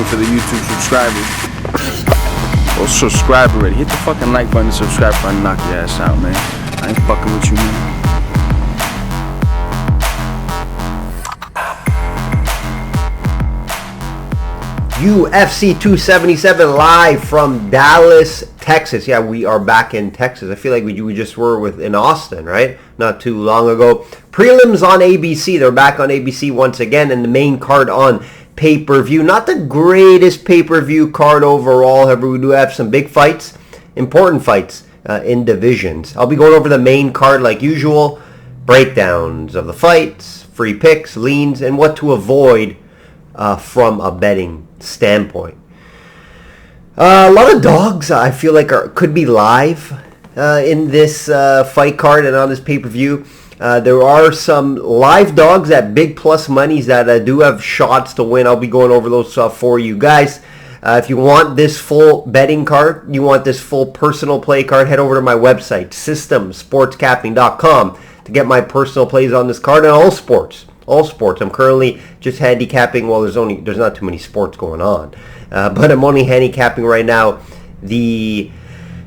For the YouTube subscribers. Well, subscribe already. Hit the fucking like button and subscribe before I knock your ass out, man. I ain't fucking with you, man. UFC 277 live from Dallas, Texas. Yeah, we are back in Texas. I feel like we just were in Austin, right? Not too long ago. Prelims on ABC. They're back on ABC once again, and the main card on pay-per-view. Not the greatest pay-per-view card overall. However, we do have some big fights, important fights in divisions. I'll be going over the main card like usual, breakdowns of the fights, free picks, leans, and what to avoid from a betting standpoint. A lot of dogs I feel like could be live in this fight card and on this pay-per-view. There are some live dogs at big plus monies that do have shots to win. I'll be going over those for you guys. If you want this full betting card, you want this full personal play card, head over to my website, systemsportscapping.com, to get my personal plays on this card and all sports. All sports. I'm currently just handicapping. Well, there's not too many sports going on, but I'm only handicapping right now the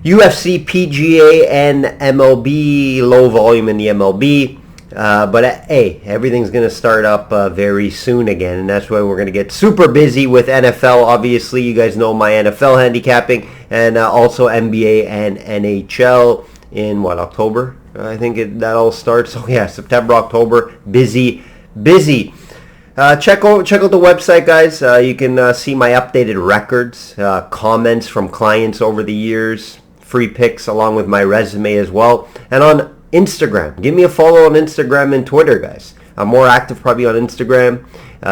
UFC, PGA, and MLB, low volume in the MLB. But hey, everything's going to start up very soon again, and that's why we're going to get super busy with NFL. Obviously, you guys know my NFL handicapping, and also NBA and NHL in, October? I think that all starts. So yeah, September, October, busy. Check out the website, guys. You can see my updated records, comments from clients over the years, free picks along with my resume as well. And on Instagram, give me a follow on Instagram and Twitter, guys. I'm more active probably on Instagram.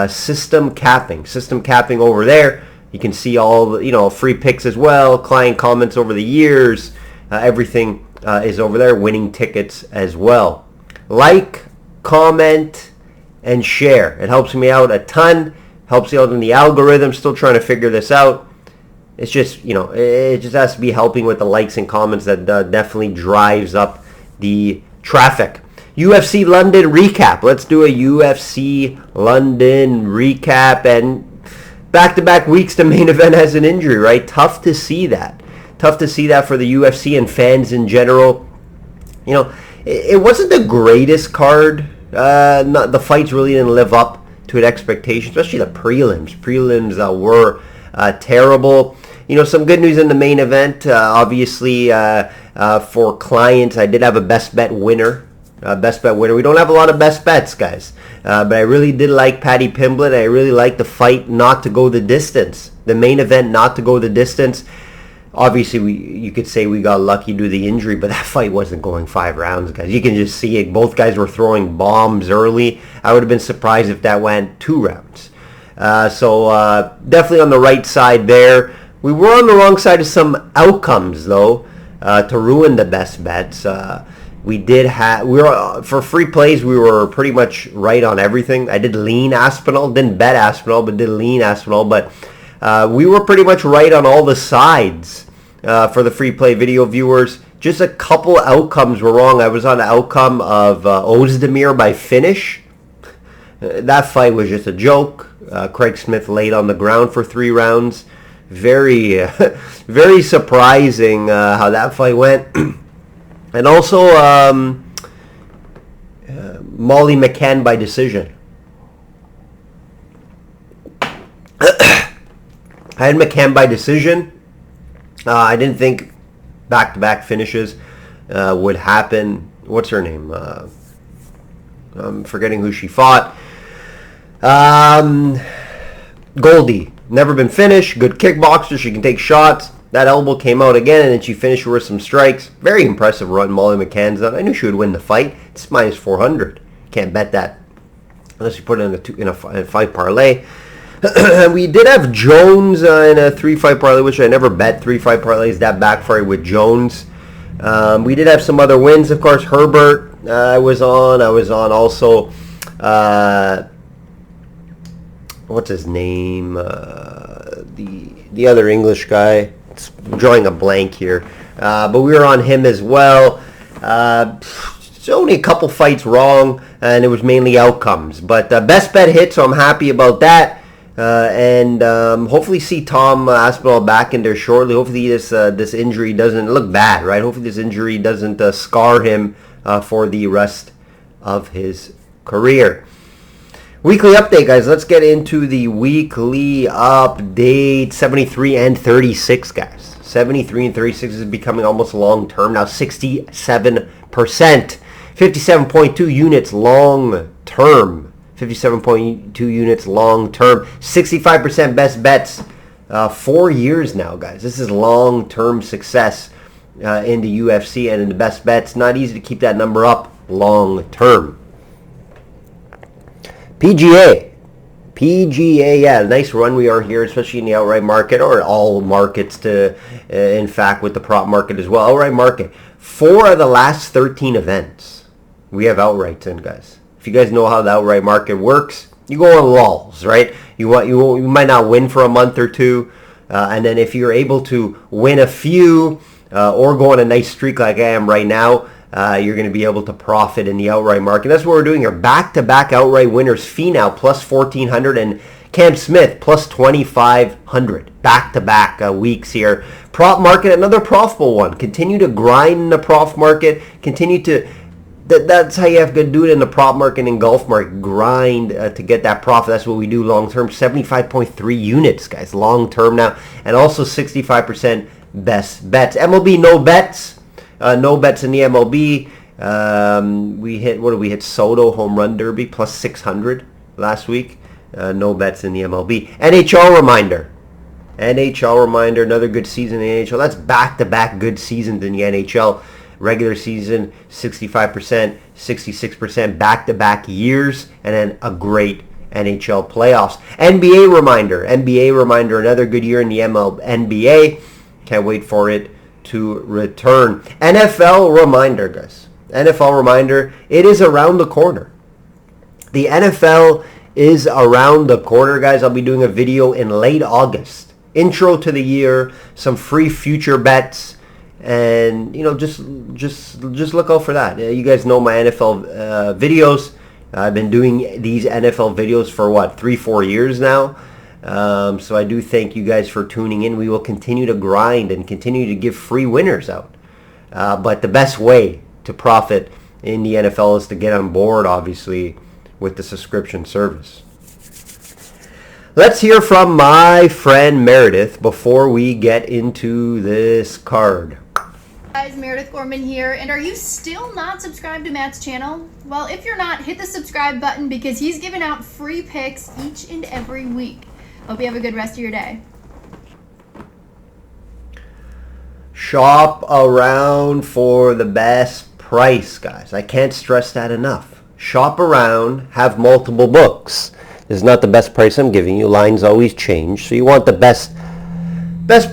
System capping over there. You can see all the free picks as well, client comments over the years. Everything is over there. Winning tickets as well. Like, comment, and share. It helps me out a ton. Helps you out in the algorithm. Still trying to figure this out. It's just, it just has to be helping with the likes and comments that definitely drives up the traffic. UFC London Recap. Let's do a UFC London Recap. And back-to-back weeks, the main event has an injury, right? Tough to see that. Tough to see that for the UFC and fans in general. It wasn't the greatest card. The fights really didn't live up to its expectations, especially the prelims. Prelims were terrible. Some good news in the main event. Obviously, for clients, I did have a best bet winner. We don't have a lot of best bets, guys. But I really did like Paddy Pimblett. I really liked the fight not to go the distance. The main event not to go the distance. Obviously, you could say we got lucky due to the injury, but that fight wasn't going 5 rounds, guys. You can just see it. Both guys were throwing bombs early. I would have been surprised if that went 2 rounds. So definitely on the right side there. We were on the wrong side of some outcomes, though, to ruin the best bets. For free plays, we were pretty much right on everything. I did lean Aspinall, didn't bet Aspinall, but did lean Aspinall. But we were pretty much right on all the sides for the free play video viewers. Just a couple outcomes were wrong. I was on the outcome of Ozdemir by finish. That fight was just a joke. Craig Smith laid on the ground for 3 rounds. Very, very surprising how that fight went. And also Molly McCann by decision. I had McCann by decision. I didn't think back-to-back finishes would happen. What's her name? I'm forgetting who she fought. Goldie. Never been finished. Good kickboxer. She can take shots. That elbow came out again, and then she finished with some strikes. Very impressive run Molly McCann's done. I knew she would win the fight. It's minus 400. Can't bet that unless you put it in a 5 parlay. We did have Jones in a 3-5 parlay, which I never bet 3-5 parlays. That backfired with Jones. We did have some other wins, of course. Herbert, I was on also. What's his name? The other English guy. I'm drawing a blank here. But we were on him as well. It's only a couple fights wrong, and it was mainly outcomes. But best bet hit, so I'm happy about that. And hopefully see Tom Aspinall back in there shortly. Hopefully this injury doesn't look bad, right? Hopefully this injury doesn't scar him for the rest of his career. Weekly update, guys. Let's get into the weekly update. 73 and 36, guys. 73 and 36 is becoming almost long term now. 67%. 57.2 units long term. 57.2 units long term. 65% best bets. 4 years now, guys. This is long term success in the UFC and in the best bets. Not easy to keep that number up long term. PGA, yeah, nice run we are here, especially in the outright market, or all markets in fact, with the prop market as well. Outright market, 4 of the last 13 events, we have outrights in, guys. If you guys know how the outright market works, you go on lulls, right? You might not win for a month or two, and then if you're able to win a few, or go on a nice streak like I am right now, you're going to be able to profit in the outright market. That's what we're doing here. Back-to-back outright winners. Finau plus 1,400 and Cam Smith plus 2,500. Back-to-back weeks here. Prop market, another profitable one. Continue to grind in the prop market. Continue to... That's how you have to do it in the prop market and golf market. Grind to get that profit. That's what we do long-term. 75.3 units, guys. Long-term now. And also 65% best bets. MLB, no bets. No bets in the MLB. We hit Soto home run derby plus 600 last week. No bets in the MLB. NHL reminder, another good season in the NHL. That's back-to-back good seasons in the NHL. Regular season, 65%, 66%, back-to-back years, and then a great NHL playoffs. NBA reminder, another good year in the NBA. Can't wait for it to return. NFL reminder, guys. NFL reminder, it is around the corner. The NFL is around the corner, guys. I'll be doing a video in late August. Intro to the year, some free future bets, and just look out for that. You guys know my NFL videos. I've been doing these NFL videos for 3-4 years now. So I do thank you guys for tuning in. We will continue to grind and continue to give free winners out. But the best way to profit in the NFL is to get on board, obviously, with the subscription service. Let's hear from my friend Meredith before we get into this card. Guys, Meredith Gorman here, and are you still not subscribed to Matt's channel? Well, if you're not, hit the subscribe button because he's giving out free picks each and every week. Hope you have a good rest of your day. Shop around for the best price, guys. I can't stress that enough. Shop around, have multiple books. This is not the best price I'm giving you. Lines always change, so you want the best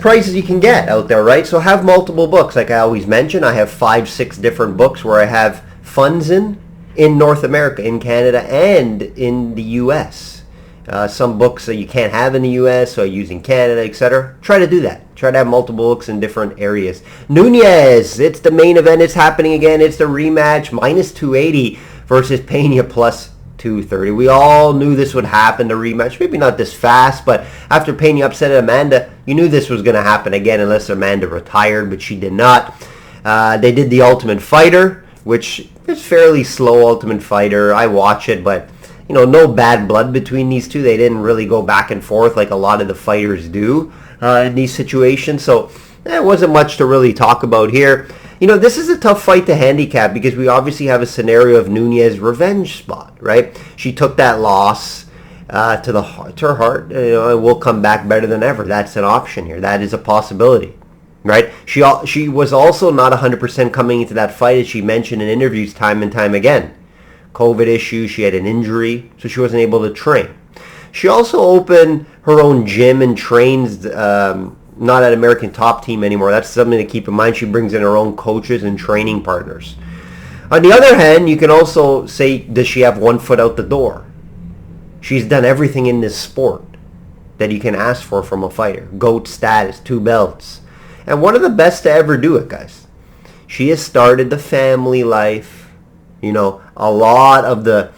prices you can get out there, right? So have multiple books. Like I always mention, I have 5-6 different books where I have funds in North America, in Canada, and in the U.S. Some books that you can't have in the U.S., so I use in Canada, etc. Try to do that. Try to have multiple books in different areas. Nunes, it's the main event. It's happening again. It's the rematch. Minus 280 versus Pena plus 230. We all knew this would happen, the rematch. Maybe not this fast, but after Pena upset Amanda, you knew this was going to happen again unless Amanda retired, but she did not. They did the Ultimate Fighter, which is fairly slow Ultimate Fighter. I watch it, but no bad blood between these two. They didn't really go back and forth like a lot of the fighters do in these situations. So there wasn't much to really talk about here. This is a tough fight to handicap because we obviously have a scenario of Nunes' revenge spot, right? She took that loss to her heart, and will come back better than ever. That's an option here. That is a possibility, right? She was also not 100% coming into that fight, as she mentioned in interviews time and time again. COVID issues, she had an injury, so she wasn't able to train. She also opened her own gym and trains not at American Top Team anymore. That's something to keep in mind. She brings in her own coaches and training partners. On the other hand, you can also say, does she have one foot out the door? She's done everything in this sport that you can ask for from a fighter. GOAT status, 2 belts. And one of the best to ever do it, guys. She has started the family life. A lot of the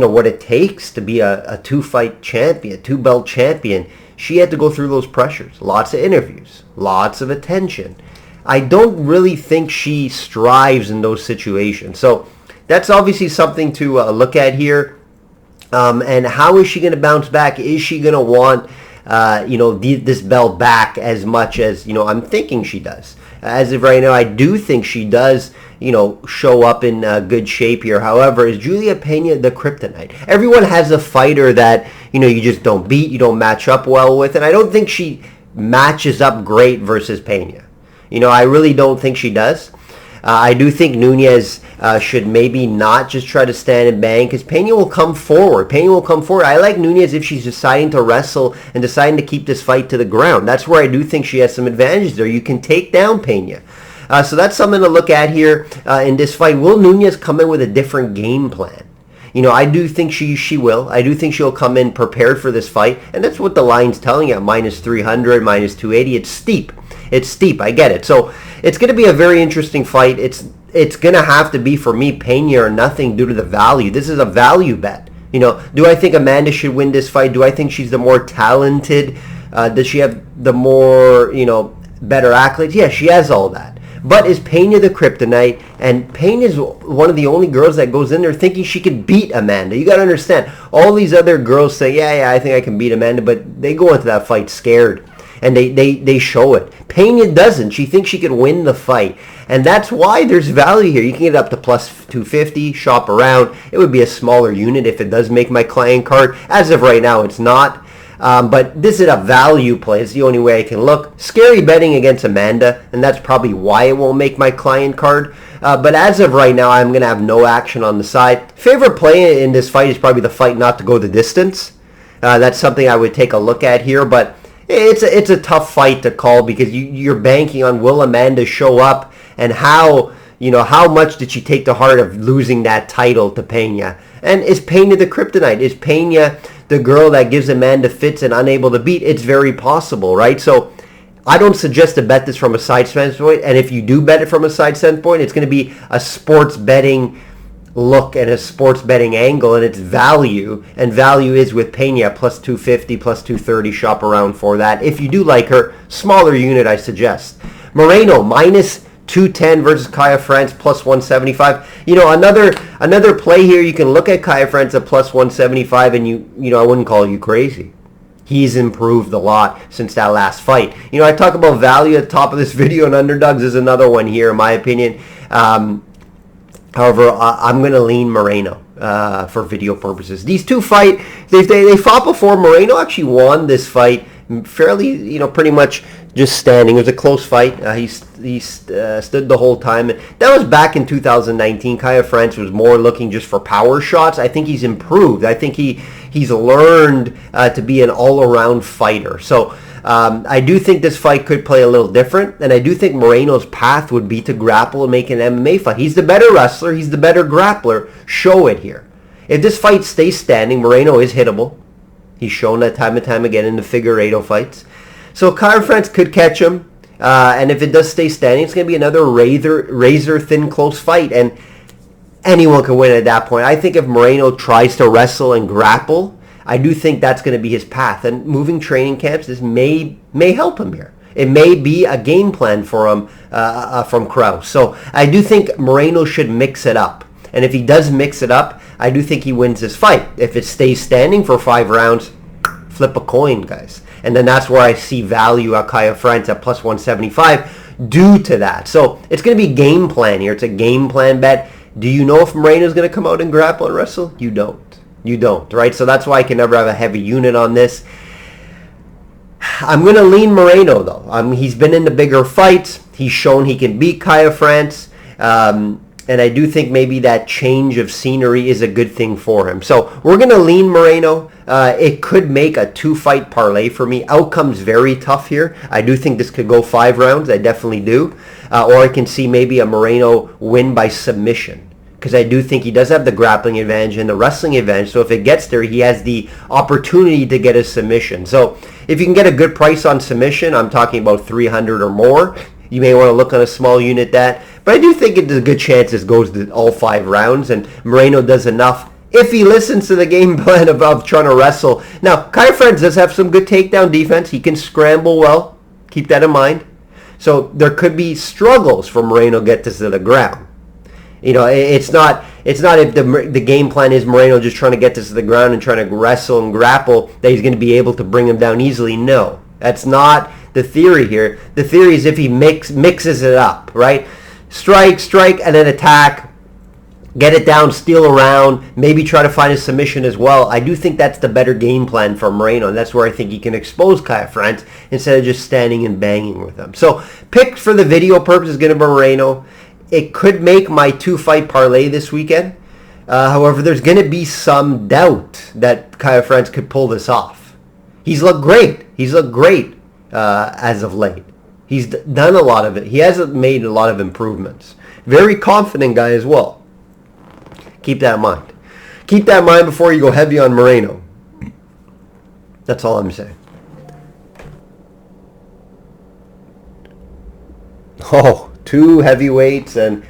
what it takes to be a two-fight champion, two-belt champion, she had to go through those pressures. Lots of interviews, lots of attention. I don't really think she strives in those situations. So that's obviously something to look at here. And how is she going to bounce back? Is she going to want, this belt back as much as, I'm thinking she does? As of right now, I do think she does, show up in good shape here. However, is Julia Pena the kryptonite? Everyone has a fighter that, you just don't beat, you don't match up well with. And I don't think she matches up great versus Pena. I really don't think she does. I do think Nunes should maybe not just try to stand and bang, because Pena will come forward. I like Nunes if she's deciding to wrestle and deciding to keep this fight to the ground. That's where I do think she has some advantages there. You can take down Pena. So that's something to look at here in this fight. Will Nunes come in with a different game plan? I do think she will. I do think she'll come in prepared for this fight, and that's what the line's telling you, minus 300, minus 280. It's steep. I get it. So it's going to be a very interesting fight. It's going to have to be, for me, Pena or nothing due to the value. This is a value bet. Do I think Amanda should win this fight? Do I think she's the more talented? Does she have the more, better accolades? Yeah, she has all that. But is Pena the kryptonite? And Pena is one of the only girls that goes in there thinking she could beat Amanda. You got to understand, all these other girls say, yeah, I think I can beat Amanda, but they go into that fight scared. And they show it. Pena doesn't. She thinks she could win the fight. And that's why there's value here. You can get up to plus 250, shop around. It would be a smaller unit if it does make my client card. As of right now, it's not. But this is a value play. It's the only way I can look. Scary betting against Amanda, and that's probably why it won't make my client card. But as of right now, I'm going to have no action on the side. Favorite play in this fight is probably the fight not to go the distance. That's something I would take a look at here. But it's a tough fight to call because you're banking on will Amanda show up and how much did she take to heart of losing that title to Pena? And is Pena the kryptonite? Is Pena the girl that gives Amanda fits and unable to beat? It's very possible, right? So I don't suggest to bet this from a side standpoint. And if you do bet it from a side standpoint, it's going to be a sports betting look at a sports betting angle, and it's value, and value is with Pena plus 250, plus 230. Shop around for that. If you do like her, smaller unit I suggest. Moreno minus 210 versus Kaya France plus 175. Another play here, you can look at Kaya France at plus 175, and I wouldn't call you crazy. He's improved a lot since that last fight. I talk about value at the top of this video, and underdogs is another one here in my opinion. However, I'm going to lean Moreno for video purposes. These two fight, they fought before. Moreno actually won this fight fairly, pretty much just standing. It was a close fight. He stood the whole time. That was back in 2019. Kaya France was more looking just for power shots. I think he's improved. I think he's learned to be an all-around fighter. So I do think this fight could play a little different, and I do think Moreno's path would be to grapple and make an MMA fight. He's the better wrestler. He's the better grappler. Show it here. If this fight stays standing, Moreno is hittable. He's shown that time and time again in the figure 8 fights. So Kaya France could catch him, and if it does stay standing, it's going to be another razor-thin close fight, and anyone can win at that point. I think if Moreno tries to wrestle and grapple, I do think that's going to be his path. And moving training camps, this may help him here. It may be a game plan for him from Krause. So I do think Moreno should mix it up. And if he does mix it up, I do think he wins this fight. If it stays standing for 5 rounds, flip a coin, guys. And then that's where I see value at Kaya France at plus 175 due to that. So it's going to be game plan here. It's a game plan bet. Do you know if Moreno is going to come out and grapple and wrestle? You don't. You don't, right? So that's why I can never have a heavy unit on this. I'm going to lean Moreno, though. He's been in the bigger fights. He's shown he can beat Kaya France. And I do think maybe that change of scenery is a good thing for him. So we're going to lean Moreno. It could make a 2-fight parlay for me. Outcome's very tough here. I do think this could go 5 rounds. I definitely do. Or I can see maybe a Moreno win by submission, because I do think he does have the grappling advantage and the wrestling advantage. So if it gets there, he has the opportunity to get a submission. So if you can get a good price on submission, I'm talking about 300 or more, you may want to look on a small unit that. But I do think it's a good chance this goes to all 5 rounds, and Moreno does enough if he listens to the game plan of trying to wrestle. Now, Kara-France does have some good takedown defense. He can scramble well. Keep that in mind. So there could be struggles for Moreno to get this to the ground. It's not if the game plan is Moreno just trying to get this to the ground and trying to wrestle and grapple that he's going to be able to bring him down easily. No, that's not the theory here. The theory is if he mixes it up, right? Strike, and then attack. Get it down, steal around, maybe try to find a submission as well. I do think that's the better game plan for Moreno, and that's where I think he can expose Kara-France instead of just standing and banging with him. So, pick for the video purpose is going to be Moreno. It could make my 2-fight parlay this weekend. However, there's going to be some doubt that Kara-France could pull this off. He's looked great. As of late. He's done a lot of it. He hasn't made a lot of improvements. Very confident guy as well. Keep that in mind. Keep that in mind before you go heavy on Moreno. That's all I'm saying. Oh, 2 heavyweights, and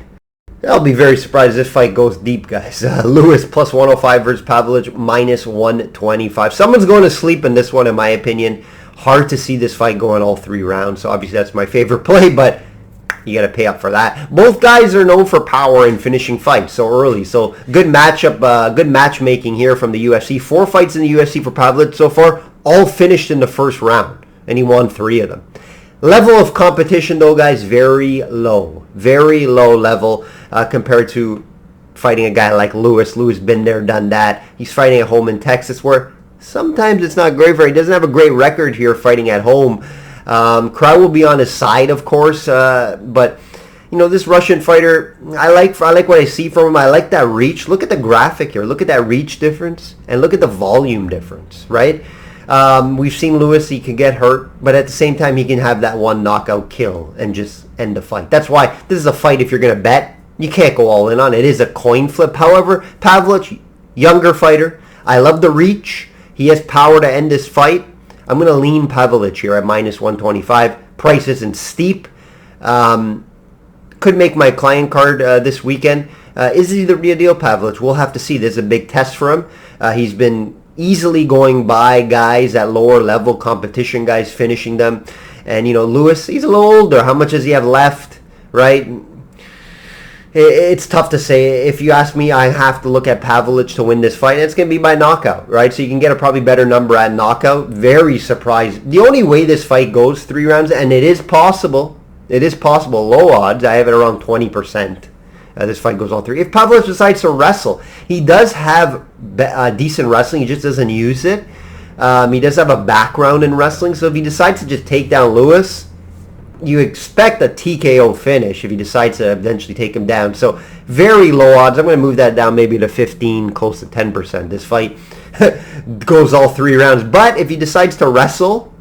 I'll be very surprised if this fight goes deep, guys. Lewis plus 105 versus Pavlov minus 125. Someone's going to sleep in this one, in my opinion. Hard to see this fight going all 3 rounds, so obviously that's my favorite play, but you got to pay up for that. Both guys are known for power and finishing fights so early. So good matchup, good matchmaking here from the UFC. 4 fights in the UFC for Pavlov so far, all finished in the first round, and he won 3 of them. Level of competition, though, guys, very low level compared to fighting a guy like Lewis. Lewis been there, done that. He's fighting at home in Texas, where sometimes it's not great for him. He doesn't have a great record here fighting at home. Crowd will be on his side, of course, but this Russian fighter, I like what I see from him. I like that reach. Look at the graphic here. Look at that reach difference, and look at the volume difference, right? We've seen Lewis, he can get hurt, but at the same time, he can have that one knockout kill and just end the fight. That's why this is a fight, if you're going to bet, you can't go all in on it. It is a coin flip. However, Pavlov, younger fighter. I love the reach. He has power to end this fight. I'm going to lean Pavlov here at minus 125. Price isn't steep. Could make my client card this weekend. Is he the real deal, Pavlov? We'll have to see. This is a big test for him. He's been easily going by guys at lower level competition, guys finishing them. And, Lewis, he's a little older. How much does he have left, right? It's tough to say. If you ask me, I have to look at Pavlov to win this fight. It's going to be by knockout, right? So you can get a probably better number at knockout. Very surprised. The only way this fight goes 3 rounds, and it is possible, low odds, I have it around 20%. This fight goes all 3. If Pavlov decides to wrestle, he does have decent wrestling. He just doesn't use it. He does have a background in wrestling. So if he decides to just take down Lewis, you expect a TKO finish if he decides to eventually take him down. So very low odds. I'm going to move that down maybe to 15, close to 10%. This fight goes all 3 rounds. But if he decides to wrestle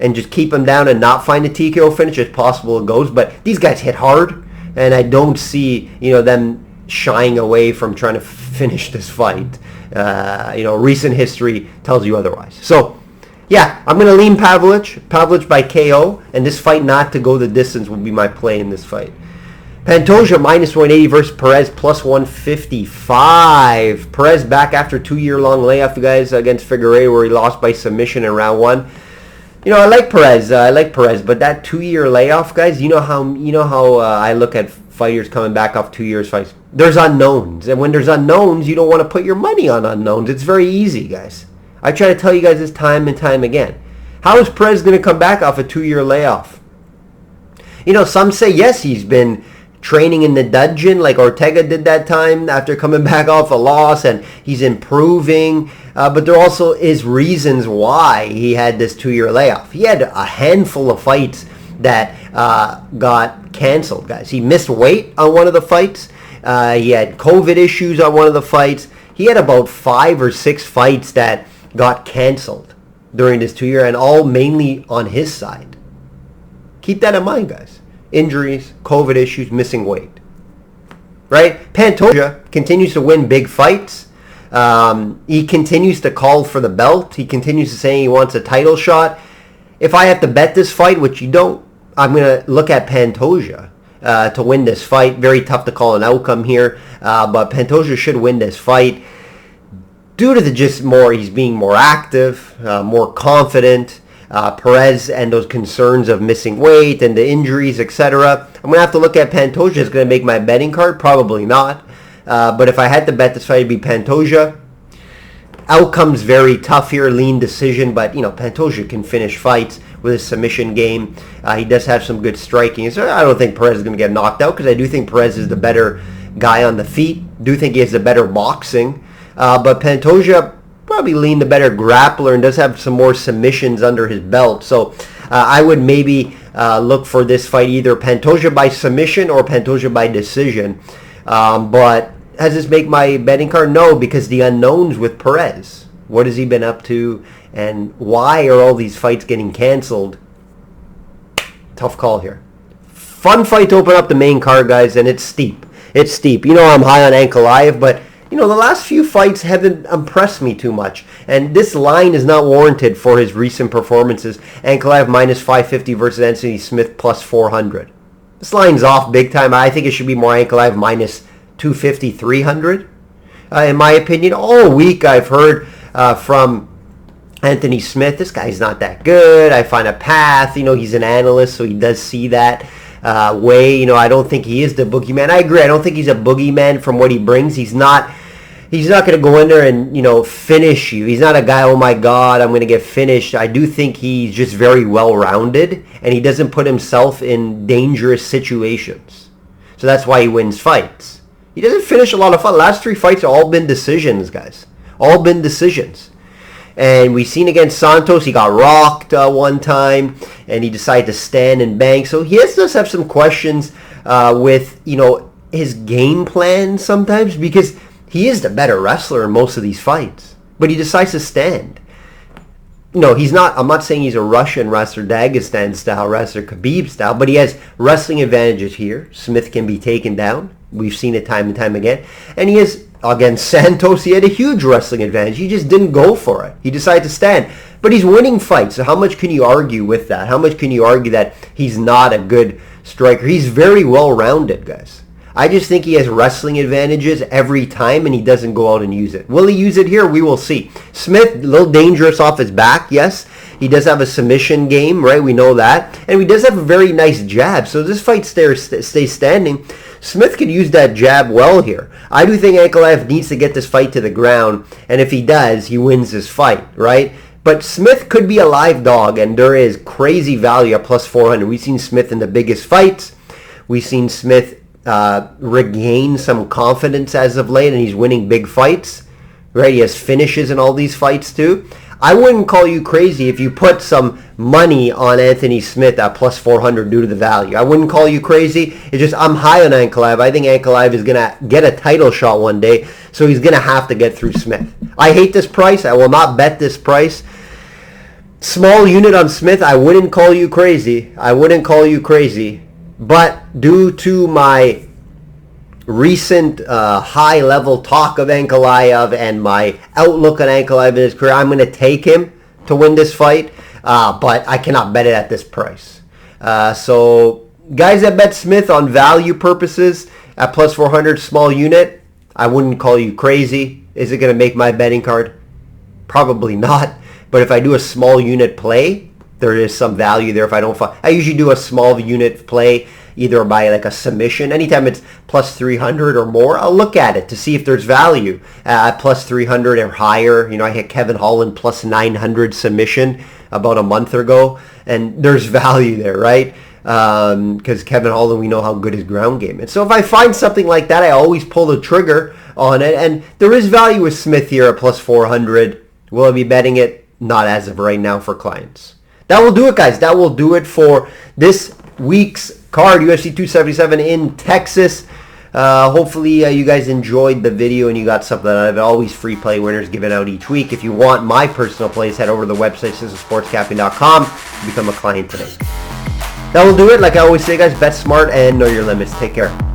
and just keep him down and not find a TKO finish, it's possible it goes. But these guys hit hard, and I don't see them shying away from trying to finish this fight. Recent history tells you otherwise. So, yeah, I'm going to lean Pavlov by KO, and this fight not to go the distance will be my play in this fight. Pantoja minus 180 versus Perez plus 155. Perez back after 2-year-long layoff, you guys, against Figueiredo, where he lost by submission in round 1. I like Perez. But that 2-year layoff, guys, you know how I look at fighters coming back off 2 years fights. There's unknowns, and when there's unknowns, you don't want to put your money on unknowns. It's very easy, guys. I try to tell you guys this time and time again. How is Perez going to come back off a 2-year layoff? Some say, yes, he's been training in the dungeon like Ortega did that time after coming back off a loss, and he's improving. But there also is reasons why he had this 2-year layoff. He had a handful of fights that got canceled, guys. He missed weight on one of the fights. He had COVID issues on one of the fights. He had about 5 or 6 fights that got canceled during this 2-year, and all mainly on his side. Keep that in mind, guys. Injuries, COVID issues, missing weight. Right? Pantoja continues to win big fights. He continues to call for the belt. He continues to say he wants a title shot. If I have to bet this fight, which you don't, I'm going to look at Pantoja to win this fight. Very tough to call an outcome here, but Pantoja should win this fight. due to he's being more active, more confident. Perez and those concerns of missing weight and the injuries, etc. I'm going to have to look at Pantoja. Is going to make my betting card? Probably not. But if I had to bet this fight, it'd be Pantoja. Outcome's very tough here, lean decision, but Pantoja can finish fights with his submission game. He does have some good striking. So I don't think Perez is going to get knocked out, because I do think Perez is the better guy on the feet. Do think he has the better boxing. But Pantoja probably lean the better grappler and does have some more submissions under his belt. So I would maybe look for this fight either Pantoja by submission or Pantoja by decision. But does this make my betting card? No, because the unknowns with Perez. What has he been up to? And why are all these fights getting canceled? Tough call here. Fun fight to open up the main card, guys, and it's steep. It's steep. I'm high on Ankalaev, but the last few fights haven't impressed me too much. And this line is not warranted for his recent performances. Ankalaev minus 550 versus Anthony Smith plus 400. This line's off big time. I think it should be more Ankalaev minus 250, 300. In my opinion, all week I've heard from Anthony Smith, this guy's not that good. I find a path. He's an analyst, so he does see that way. I don't think he is the boogeyman. I agree. I don't think he's a boogeyman from what he brings. He's not going to go in there and, finish you. He's not a guy, oh my God, I'm going to get finished. I do think he's just very well-rounded, and he doesn't put himself in dangerous situations. So that's why he wins fights. He doesn't finish a lot of fights. Last 3 fights have all been decisions, guys. All been decisions. And we've seen against Santos, he got rocked one time, and he decided to stand and bang. So he does have some questions with, his game plan sometimes, because he is the better wrestler in most of these fights. But he decides to stand. He's not. I'm not saying he's a Russian wrestler, Dagestan style wrestler, Khabib style, but he has wrestling advantages here. Smith can be taken down. We've seen it time and time again. And he has, against Santos, he had a huge wrestling advantage. He just didn't go for it. He decided to stand. But he's winning fights, so how much can you argue with that? How much can you argue that he's not a good striker? He's very well-rounded, guys. I just think he has wrestling advantages every time, and he doesn't go out and use it. Will he use it here? We will see. Smith, a little dangerous off his back, yes. He does have a submission game, right? We know that. And he does have a very nice jab. So this fight stays standing. Smith could use that jab well here. I do think Ankalaev needs to get this fight to the ground, and if he does, he wins this fight, right? But Smith could be a live dog, and there is crazy value at plus 400. We've seen Smith in the biggest fights. We've seen Smith regain some confidence as of late, and he's winning big fights, right? He has finishes in all these fights too. I wouldn't call you crazy if you put some money on Anthony Smith at plus 400 due to the value. I wouldn't call you crazy. It's just I'm high on Ankalaev. I think Ankalaev is going to get a title shot one day, so he's going to have to get through Smith. I hate this price. I will not bet this price. Small unit on Smith, I wouldn't call you crazy. I wouldn't call you crazy. But due to my recent high-level talk of Ankalaev and my outlook on Ankalaev in his career, I'm going to take him to win this fight, but I cannot bet it at this price. So guys that bet Smith on value purposes at plus 400 small unit, I wouldn't call you crazy. Is it going to make my betting card? Probably not. But if I do a small unit play, there is some value there if I don't find. I usually do a small unit play either by like a submission. Anytime it's plus 300 or more, I'll look at it to see if there's value at plus 300 or higher. I hit Kevin Holland plus 900 submission about a month ago, and there's value there, right? Because Kevin Holland, we know how good his ground game is. So if I find something like that, I always pull the trigger on it, and there is value with Smith here at plus 400. Will I be betting it? Not as of right now for clients. That will do it, guys. That will do it for this week's card, UFC 277 in Texas. Hopefully you guys enjoyed the video and you got something out of it. Always free play winners given out each week. If you want my personal plays, head over to the website, sizzlesportscapping.com. Become a client today. That will do it. Like I always say, guys, bet smart and know your limits. Take care.